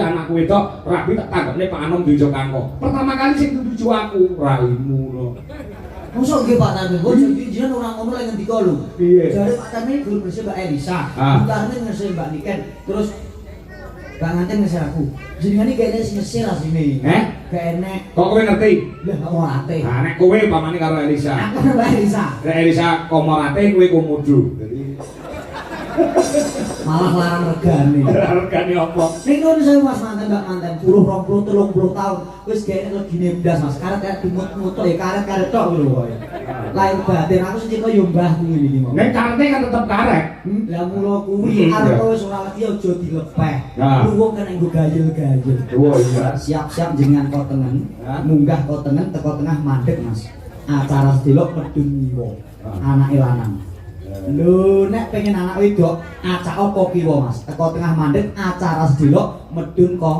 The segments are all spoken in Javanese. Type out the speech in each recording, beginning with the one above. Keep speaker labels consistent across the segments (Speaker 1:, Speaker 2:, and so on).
Speaker 1: anakku wedok rabi tak tanggepne Pak Anom dijo kangko. Pertama kali sing nuju aku raimu lho.
Speaker 2: Mosok nggih Pak Tarmi, bojo jenengan ora ngono lek ngendika lho.
Speaker 1: Piye?
Speaker 2: Jare Pak Tarmi guru bersih Mbak Elisa, Tarmi ngesih Mbak Niken, terus Mbak Nganten ngesih aku. Jenengan iki kayaknya ngesih asine. Gak enek.
Speaker 1: Kok kowe ngerti?
Speaker 2: Lah komorate.
Speaker 1: Nah nek kowe pamane karo Elisa.
Speaker 2: Aku Mbak Elisa.
Speaker 1: Nek Elisa komorate kowe komodo. Jadi
Speaker 2: malah larang regane.
Speaker 1: Regane apa?
Speaker 2: Ning nuwun sewu Mas Manten Mbak Manten, 10 20 30 tahun wis gaene legine blas Mas. Karet kayak dimut-mut ya karet-karet tok lho kok. Lahir batin aku sing kok yo mbahku ngene iki mau.
Speaker 1: Nek karete kan tetep karek.
Speaker 2: Lah mula kuwi arep wis ora lagi aja dilepeh. Luwung kan nggo gayel-gayel.
Speaker 1: Oh iya.
Speaker 2: Siap-siap jenengan kok tengen, munggah kok tengen teko tengah mandek Mas. Acara sedelok medun nyiwa. Anake lanang. Lho nek pengen anak wedok, acak apa kiwa Mas? Teko tengah mandek acara sedelok medun kok.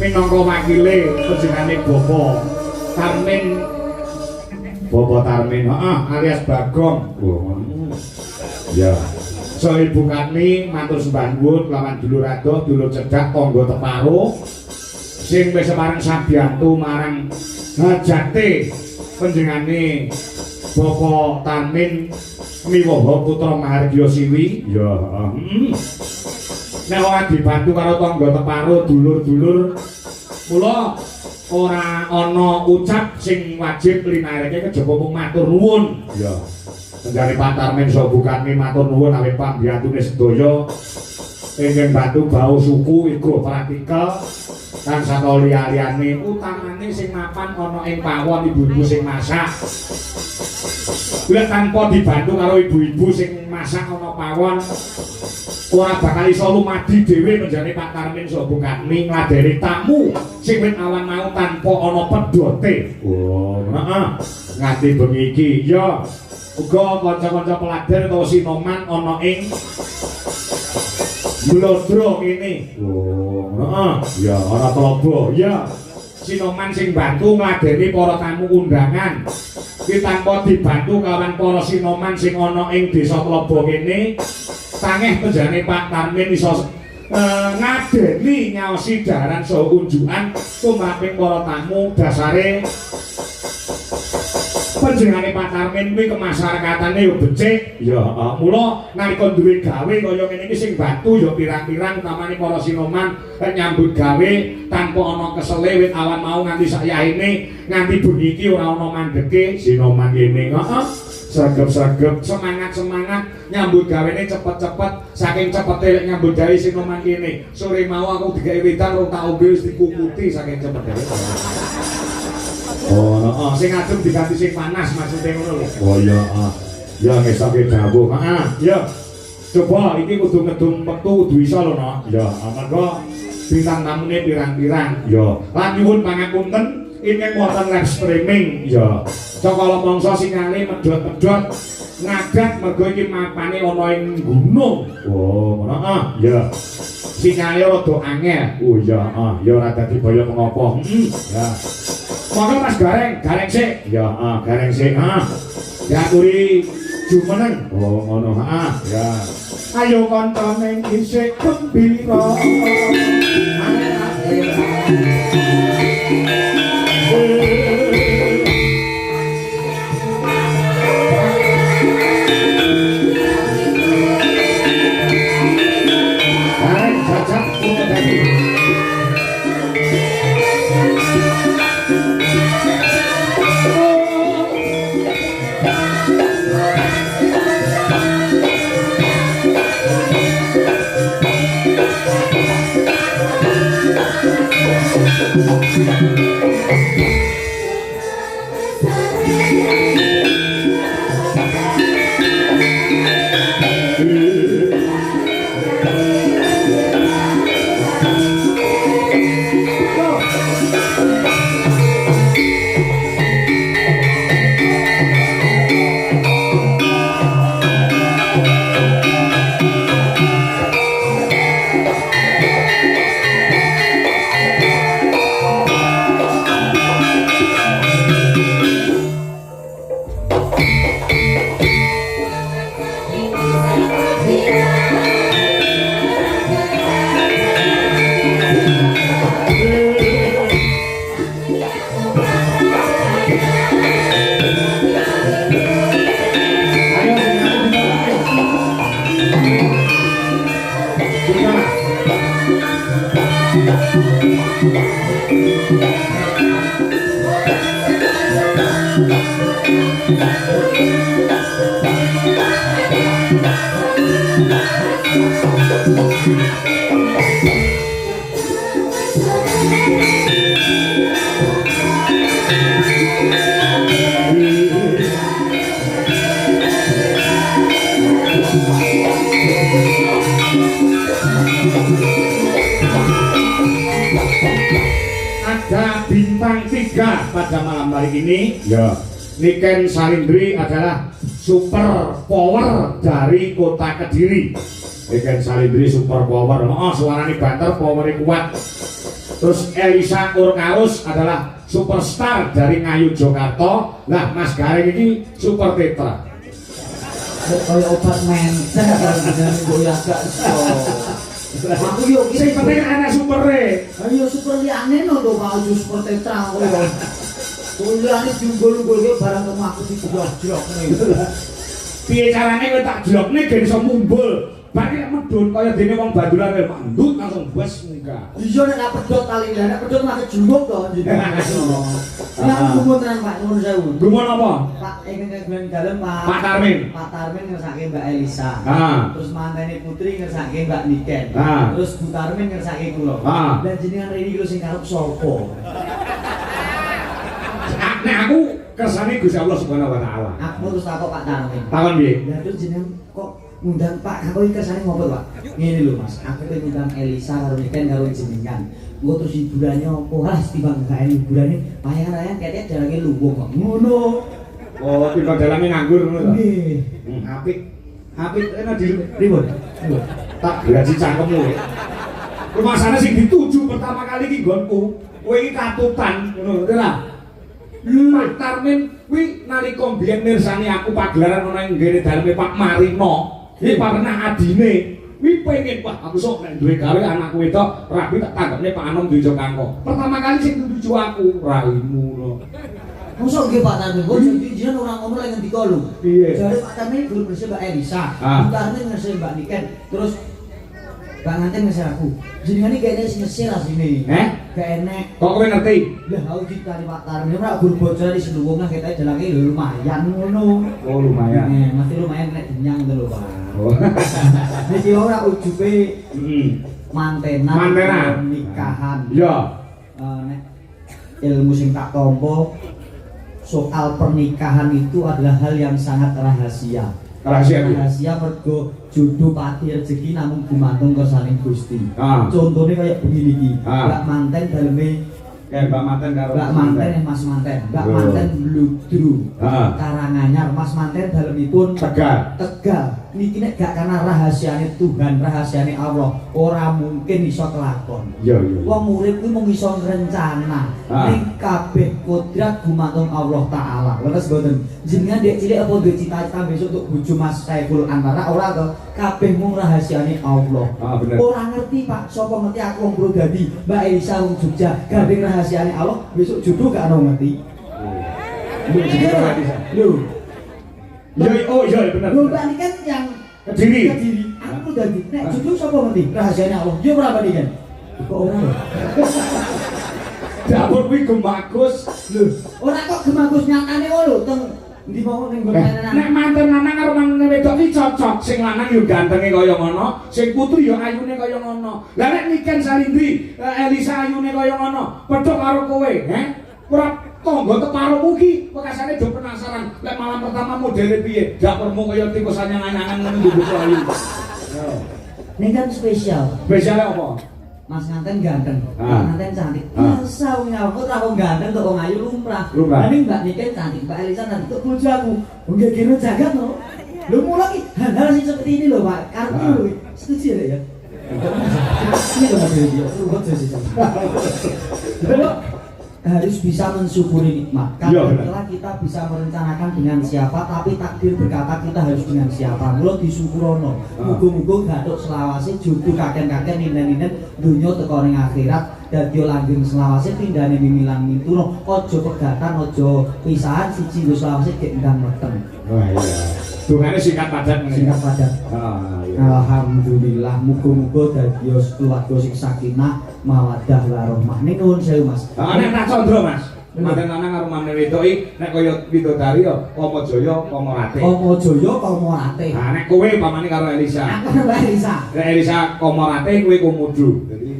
Speaker 1: minangka wakile panjenengane Bapak Tarmin, alias Bagong. Ya. So Ibu Katni matur sembah nuwun lawan dulur adoh, dulur cedhak, tangga teparo sing wis marang sabiyantu marang hajate panjenengane Bapak Tarmin Miwaha Putra Mahargya Siwi. Ya, nek ora dibantu karo tangga teparo, dulur-dulur, mula ora ana ucap sing wajib linareke kejaba mung matur nuwun. Ya. Panjenengane Pak Tarmin saha Bu Katni matur nuwun awit pambiyantune sedaya ingkang bantu bau suku iku praktikal kan saka liya-liyane utamane sing mapan ana ing pawon ibu-ibu sing masak. Lek tanpa dibantu karo ibu-ibu sing masak ana pawon ora bakal iso lumadi dhewe panjenengane Pak Tarmin saha Bu Katni ngladeni tamu sing wit awan mau tanpa ana pedote. Oh, heeh. Nganti bengi iki ya uga kanca-kanca pelajar utawa sinoman ana ing Blodro ini. Oh, heeh. Ya ana Tlobo. Ya. Sinoman sing bantu ngladeni para tamu undangan. Ki tanpa dibantu kawan para sinoman sing ana ing Desa Tlobo kene tangeh panjenengane Pak Tarmin iso ngadeni nyaosi daharan saha unjukan tumraping para tamu dasare panjenengane Pak Tarmin kuwi kemasyarakatane yo becik ya mula nalika duwe gawe kaya ngene iki sing bantu ya pirang-pirang utamane para sinoman nyambut gawe tanpa ana kesele wit awan mau nganti sayahine nganti bengi iki ora ana mandeke sinoman kene sregep-sregep semangat-semangat nyambut gawene cepet-cepet saking cepete lek nyambut gawe sinoman kene sore mau aku digawe wedan rong tak ombe wis dikukuti saking cepete. Oh, heeh, sing adem diganti sing panas maksudnya ngono lho. Oh iya, ya ngesake dawuh. Ya. Coba iki kudu ngedum wektu kudu iso lho, Nok. Ya, monggo bintang tamune pirang-pirang. Ya. Lan nyuwun pangapunten ingkang wonten live streaming. Ya. Cokala mangsa singale medhot-medhot ngadat mergo iki mapane ana ing gunung. Oh, ngono. Ya. Singale rada angel. Oh iya, ya ora dadi baya mengapa. Ya. Monggo Mas gareng sik. Ya, gareng sik. Diaturi jumeneng. Oh, ngono. Ya. Ayo kontone isih gembira. Gareng jajak untuk dadi. Ada bintang 3 pada malam hari ini. Ya. Niken Salindri adalah super power dari kota Kediri. Niken Salindri super power. Suaranya banter, powernya kuat. Terus Elisa Urkarus adalah superstar dari Ngayu Jakarta. Lah Mas Garing ini super tetra.
Speaker 2: Kaya obat mentah kalau jenenge mbok ya gak iso. Aku yo
Speaker 1: Sing penting ana supere.
Speaker 2: Ayo super liyane no to mau super tetra kowe. Kuliane diunggul-unggulke barang temu aku diblok-blokne.
Speaker 1: Piye carane kowe tak jlokne gen iso mumbul. Bak nek medhun kaya dene wong Banduran kaya mandut langsung bes munggah.
Speaker 2: Iya nek gak pedhot kali nek pedhot mah kejunguk to jenenge. Ya gumun tenan Pak nuwun sewu.
Speaker 1: Gumun apa?
Speaker 2: Pak ingkang kagem dalem
Speaker 1: Pak Tarmin.
Speaker 2: Pak Tarmin ngersake Mbak Elisa.
Speaker 1: Terus
Speaker 2: mantene Putri ngersake Mbak Niken. Terus Bu Tarmin ngersake kula. Dan jenengan rene iki sing karep sapa?
Speaker 1: Nek aku kersane Gusti Allah Subhanahu wa taala.
Speaker 2: Aku terus takok Pak Tarmin.
Speaker 1: Takon piye?
Speaker 2: Lah terus jenengan kok ngundang Pak, aku iki kersane ngopo, Pak? Ngene lho Mas, aku pengen ngundang Elisa karo Niken karo jenengan. Engko terus hiburannya opo? Ah, timbang gak hiburane, payangan-payangan ketek dalange luwung kok. Ngono.
Speaker 1: Oh, timbang dalange nganggur ngono to?
Speaker 2: Nggih.
Speaker 1: Apik. Apik enak di
Speaker 2: Pripun?
Speaker 1: tak gaji cangkemmu ya. Rumasane sing dituju pertama kali iki nggonku. Kowe iki katutan ngono lho ta. Pak Tarmin kuwi nalika mbiyen mirsani aku pagelaran ana ing nggene daleme Pak Marino. Iki pernah adine. Kuwi pengen Pak aku sok nek duwe gawe anakku wedok rabi tak tanggepne Pak Anom Dujo Kangko. Pertama kali sing dituju aku raimu lho.
Speaker 2: Mosok nggih Pak Tarmin, kok jenengan ora ngomong lagi ngendika lho.
Speaker 1: Piye?
Speaker 2: Jare Pak Tarmin belum bersih Mbak Elisa. Bu Tarmin ngesih Mbak Niken. Terus Mbak Nganten ngesih aku. Jenengan iki kayaknya sing ngesih asline. Gak enek.
Speaker 1: Kok kowe ngerti?
Speaker 2: Lah aku ditani Pak Tarmin ora gur bocor di seluwung lah kita jalanke lho lumayan ngono.
Speaker 1: Oh lumayan.
Speaker 2: Masih lumayan nek denyang to lho Pak.
Speaker 1: Oh.
Speaker 2: Niki ora ujube mantenan nikahan.
Speaker 1: Iya.
Speaker 2: Nek ilmu sing tak tampa soal pernikahan itu adalah hal yang sangat rahasia. Rahasia mergo jodoh pati rezeki namun gumantung kersaning Gusti. Contohnya kayak begini iki. Mbak manten daleme
Speaker 1: Mbak manten karo
Speaker 2: Mbak manten Mas manten. Mbak manten Bludru. Karanganyar Mas manten dalemipun Tegal. Niki nek gak karena rahasiane Tuhan, rahasiane Allah, ora mungkin iso kelakon.
Speaker 1: Iya.
Speaker 2: Wong urip kuwi mung iso rencana. Ning kabeh kodrat gumantung Allah taala. Leres mboten? Jenengan dek cilik apa duwe cita-cita besok untuk bojo Mas Saiful Anwar ora to? Kabeh mung rahasiane Allah. Ora ngerti Pak, sapa ngerti aku wong Purwodadi, Mbak Elisa wong Jogja, gandeng rahasiane Allah, besok jodoh gak ono ngerti. Lho.
Speaker 1: Oh iya bener.
Speaker 2: Lho Mbak Niken yang
Speaker 1: Kediri.
Speaker 2: Aku dadi nek jodoh sapa ngerti? Rahasiane Allah. Yo ora Mbak Niken. Kok ora lho?
Speaker 1: Dapur kuwi gemagus.
Speaker 2: Lho, ora kok gemagus nyatane lho teng ndi mau ning nggon lanang.
Speaker 1: Nek manten lanang karo manten wedok iki cocok. Sing lanang yo gantenge kaya ngono, sing putri yo ayune kaya ngono. Lah nek Niken Salindri, Elisa ayune kaya ngono, padha karo kowe, ora tangga teparumu ki bekasane do penasaran. Lek malam pertama modele piye? Dapurmu kaya tikus anyang-anyangan ngono nduk ayu. Yo.
Speaker 2: Ning kan spesial.
Speaker 1: Spesiale apa?
Speaker 2: Mas Nganten ganteng, Mbak Nganten cantik. Biasa wong aku ora wong ganteng kok wong ayu lumrah. Ning Mbak Niken cantik, Mbak Elisa cantik kok bojo aku. Nggih kira jagat no. Lho mulai hal-hal sing seperti ini lho Pak. Karepku lho. Setuju ya? Ini lho Mas Dewi, ruwet sih. Harus bisa mensyukuri nikmat. Karena kita bisa merencanakan dengan siapa, tapi takdir berkata kita harus dengan siapa. Mula disyukurono. Muga-muga gathuk selawase jodoh kakek-kakek ninen-ninen donya teko ning akhirat. Dadi langgeng selawase pindhane mimilan minturo. Aja pegatan, aja pisahan siji nggo selawase gek ndang meteng.
Speaker 1: Wah iya. Dungane singkat padat ngene.
Speaker 2: Singkat padat. Alhamdulillah muga-muga dadi keluarga sing sakinah mawaddah warahmah. Ning nuwun sewu Mas.
Speaker 1: Nek tak condro Mas. Manten lanang karo manten wedok iki nek kaya widodari ya Kamajaya Kamarate.
Speaker 2: Kamajaya Kamarate.
Speaker 1: Nah nek kowe pamane karo Elisa.
Speaker 2: Aku Mbak Elisa.
Speaker 1: Nek Elisa Kamarate kowe Komodo. Dadi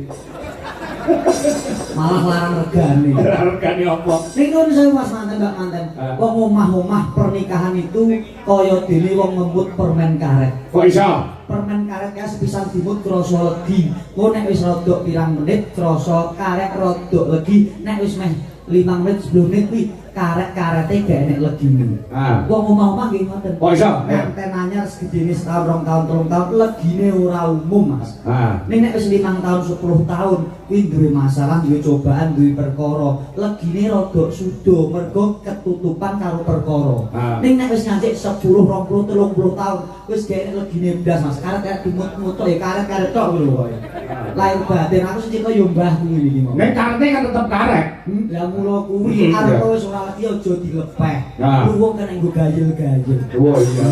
Speaker 2: malah larang regane.
Speaker 1: Regane apa?
Speaker 2: Ning nuwun sewu Mas manten Mbak manten. Wong omah-omah pernikahan itu kaya dene wong ngemput permen karet.
Speaker 1: Kok iso?
Speaker 2: Permen karet kae sepisan dimut krasa legi. Kok nek wis rada pirang menit krasa karet rada legi, nek wis meh 5 menit 10 menit kuwi Karet-karete gak enek legine. Wong omah-omah nggih ngoten.
Speaker 1: Kok iso?
Speaker 2: Antenanya segedene setahun, 2 tahun, 3 tahun legine ora umum, Mas. Ning nek wis 5 tahun, 10 tahun kuwi duwe masalah, duwe cobaan, duwe perkara. Legine rada sudo mergo ketutupan karo perkara. Ning nek wis ngancik 10, 20, 30 tahun wis gak enek legine blas, Mas. Karet dimut-mutuk ya karet-karet tok lho kok. Lahir batin aku sing cita yo mbah kuwi iki.
Speaker 1: Nek karete kan tetep karet.
Speaker 2: Lah mula kuwi arep wis ora lagi aja dilepeh. Wong kena nggo gayel-gayel.
Speaker 1: Oh iya.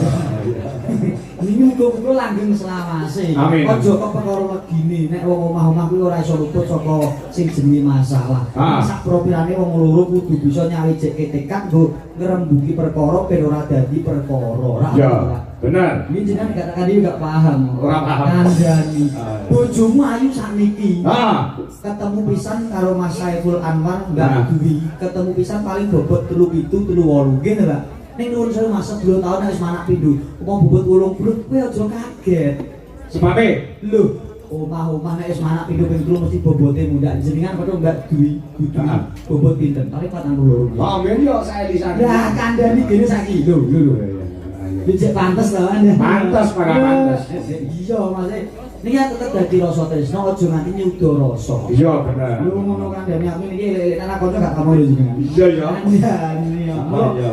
Speaker 2: Ini muga-muga langgeng selawase. Aja kok perkara legine nek wong omah-omah kuwi ora iso luput saka sing jenenge masalah. Sak propirane wong loro kudu bisa nyawijeke tekad nggo ngrembugi perkara ben ora dadi perkara.
Speaker 1: Iya, bener.
Speaker 2: Ini jenengan katakan iki gak paham.
Speaker 1: Ora paham.
Speaker 2: Kandhani. Bojomu ayu sakniki. Ketemu pisan karo Mas Saiful Anwar Mbak Dwi. Ketemu pisan paling bobot 37, 38 nggih Mbak. Ning nuwun sewu Mas 2 tahun wis manak pindho. Wong bobot 80 kowe aja kaget.
Speaker 1: Sebabe
Speaker 2: Lho, omah-omah nek wis manak pindho ping 3 mesti bobote mundak. Jenengan padha Mbak Dwi. Bobot pinten? Paling 42.
Speaker 1: Oh, men yo saelisan.
Speaker 2: Ya kandhani gene sak kilo. Lho. Bijak pantes lho Anda.
Speaker 1: Pantes para pantes.
Speaker 2: Iya, Mas. Niki tetep dadi rasa tresno aja nganti nyuda rasa.
Speaker 1: Iya, bener.
Speaker 2: Lu ngono kandhani aku niki lek anak kanca gak kamu lho jenengan.
Speaker 1: Iya ya.
Speaker 2: Iya.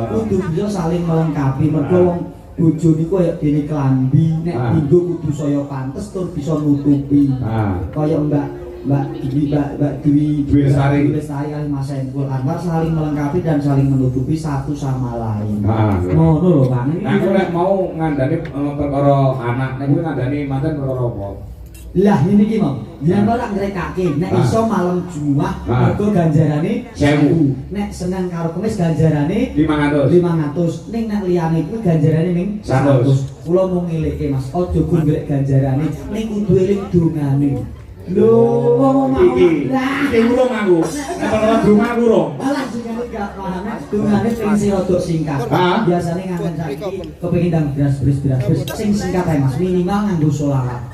Speaker 2: Kudu bisa saling melengkapi mergo wong bojo niku kaya dene klambi nek dinggo kudu saya pantes tur bisa nutupi. Kaya Mbak Dwi
Speaker 1: Lestari
Speaker 2: kali Mas Saiful Anwar saling melengkapi dan saling menutupi satu sama lain. Ngono lho Bang.
Speaker 1: Aku nek mau ngandani perkara anak, nek kuwi ngandani manten perkara apa?
Speaker 2: Lah ini iki mau. Yen ora ngrekake nek iso malam Jumat mergo ganjarane 1000. Nek Senin karo Kamis ganjarane 500. Ning nek liyane kuwi ganjarane ning 100. Kula mau ngilike Mas, aja golek ganjarane ning kudu eling dongane. Lho,
Speaker 1: iki urung aku. Nek ora donga aku urung.
Speaker 2: Alah jenenge gak paham. Dongane sing rada singkat. Biasane nganten saiki kepengin ndang beras sing singkat ae Mas, minimal nganggo sholawat.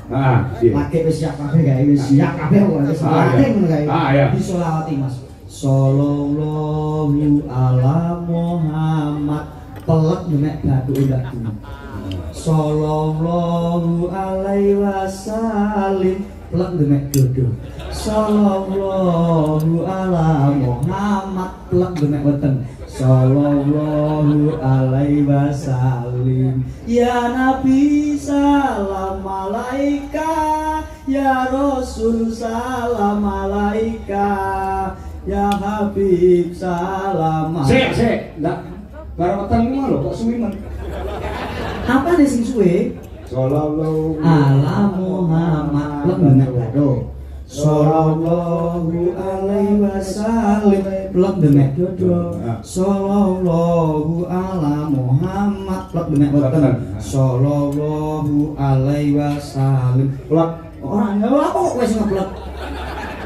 Speaker 2: Lagi wis siap kabeh gawe wis siap kabeh kok wis ngono kae. Disolawati Mas. Sallallahu ala Muhammad pelek nek batu ndak dulu. Sallallahu alaihi wasallam pelek nek dodo. Sallallahu ala Muhammad pelek nek weten. Sallallahu alaihi wasallam. Ya Nabi salam alaika, ya Rasul salam alaika, ya Habib salam alaika.
Speaker 1: Sik, ndak bareng weteng ku lho kok suwi men.
Speaker 2: Apa nih sing suwe?
Speaker 1: Sallallahu
Speaker 2: ala Muhammad lembenek kado. Sallallahu alaihi wasallam plek demek dodo. Sallallahu ala Muhammad plek demek weten. Sallallahu alaihi wasallam plek. Ora apa kok wis ngeplek.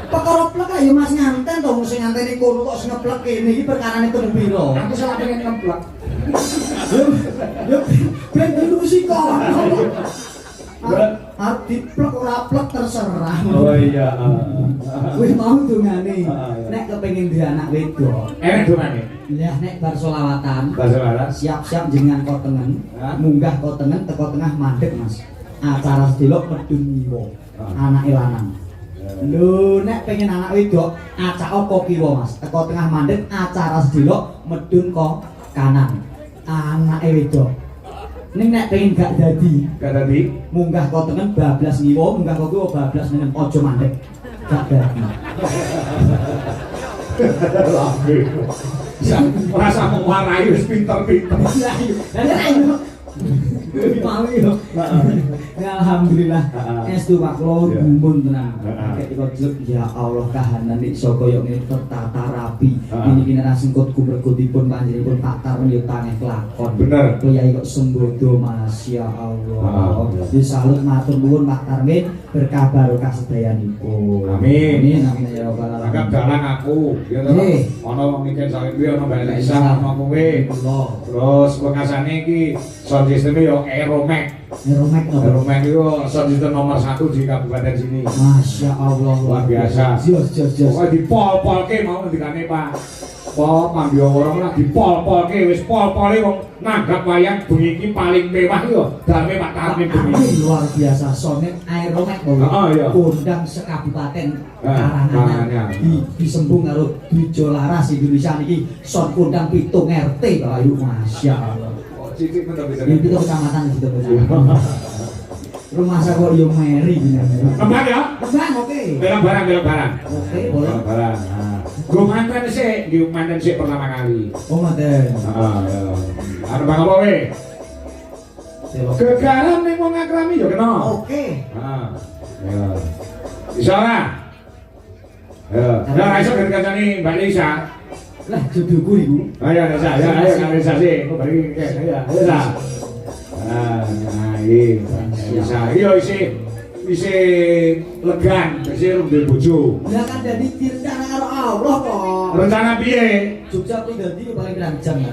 Speaker 2: Perkara plek ayo Mas nganten to sing nganteni kono kok sing ngeplek kene iki perkarane teng pira?
Speaker 1: Aku salah pengen ngeplek.
Speaker 2: Yo ben musik kok. Arti plek ora plek terserah.
Speaker 1: Oh iya.
Speaker 2: Wis mau dongane. Nek kepengin duwe anak wedok.
Speaker 1: Dongane.
Speaker 2: Ya nek bar selawatan. Siap-siap jenengan kotengen, munggah kotengen teko tengah mandeg Mas. Acara sedelok medun nyiwa. Anake lanang. Lho nek pengen anak wedok, acak apa kiwa Mas? Teko tengah mandeg acara sedelok medun kok kanan. Anake wedok. Ning nek pengen gak dadi munggah kotengen bablas nyiwa, munggah kok kuwi bablas nenem aja mandeg. Gak dadi.
Speaker 1: Rasa mewarai wis pinter-pinter.
Speaker 2: Lah iya. Paham yo. Alhamdulillah. Estu Pak Klo gumun tenan. Ketika jelek ya Allah kahanan iso kaya ngene tertata rapi. Ini rasengkut kumregotipun panjenenganipun Pak Tarun ya tangeh lakon.
Speaker 1: Bener.
Speaker 2: Kyai kok sembodo Masya Allah. Disalut matur nuwun Pak Tarmin berkah barokah sedayanipun.
Speaker 1: Amin.
Speaker 2: Amin ya rabbal alamin.
Speaker 1: Anggap dalang aku, ya toh. Ana wong mikir saiki kuwi ana Mbak Isa ana kowe. Terus bekasane iki sound system yo Aeromax. Aeromax itu sound system nomor 1 di kabupaten sini.
Speaker 2: Masya Allah
Speaker 1: luar biasa.
Speaker 2: Jos.
Speaker 1: Pokoknya dipol-polke mau ngendikane Pak apa mangga orang lagi pol-polke wis pol-pole wong nanggap wayang bengi iki paling mewah yo daleme Pak Tarmin bengi.
Speaker 2: Luar biasa sonet aeromet
Speaker 1: iya.
Speaker 2: Kondang sekabupaten
Speaker 1: Karangan
Speaker 2: disembung karo Dwijo Laras Indonesia niki son kondang 7 RT Bapak Ibu masyaallah.
Speaker 1: Cicik men
Speaker 2: Itu kecamatan gitu kecamatan. Rumah saya kok yo meri gini.
Speaker 1: Kembang ya?
Speaker 2: Kembang oke.
Speaker 1: Belok barang.
Speaker 2: Oke, boleh.
Speaker 1: Barang. Gue mantan sih pertama kali.
Speaker 2: Oh, mantan.
Speaker 1: Ya. Arep bang apa we? Gegaran ning wong akrami ya kena.
Speaker 2: Oke.
Speaker 1: Ya. Bisa ora? Ya. Lah iso kancane Mbak Lisa.
Speaker 2: Lah jodohku iku.
Speaker 1: Ayo Lisa, ya ayo Mbak Lisa sih. Kok bari ya. Lisa. Iya. Bisa. Iya isi legan, isi rumah bojo.
Speaker 2: Ya kan jadi rencana karo Allah kok.
Speaker 1: Rencana piye?
Speaker 2: Jogja pribadi paling rancang.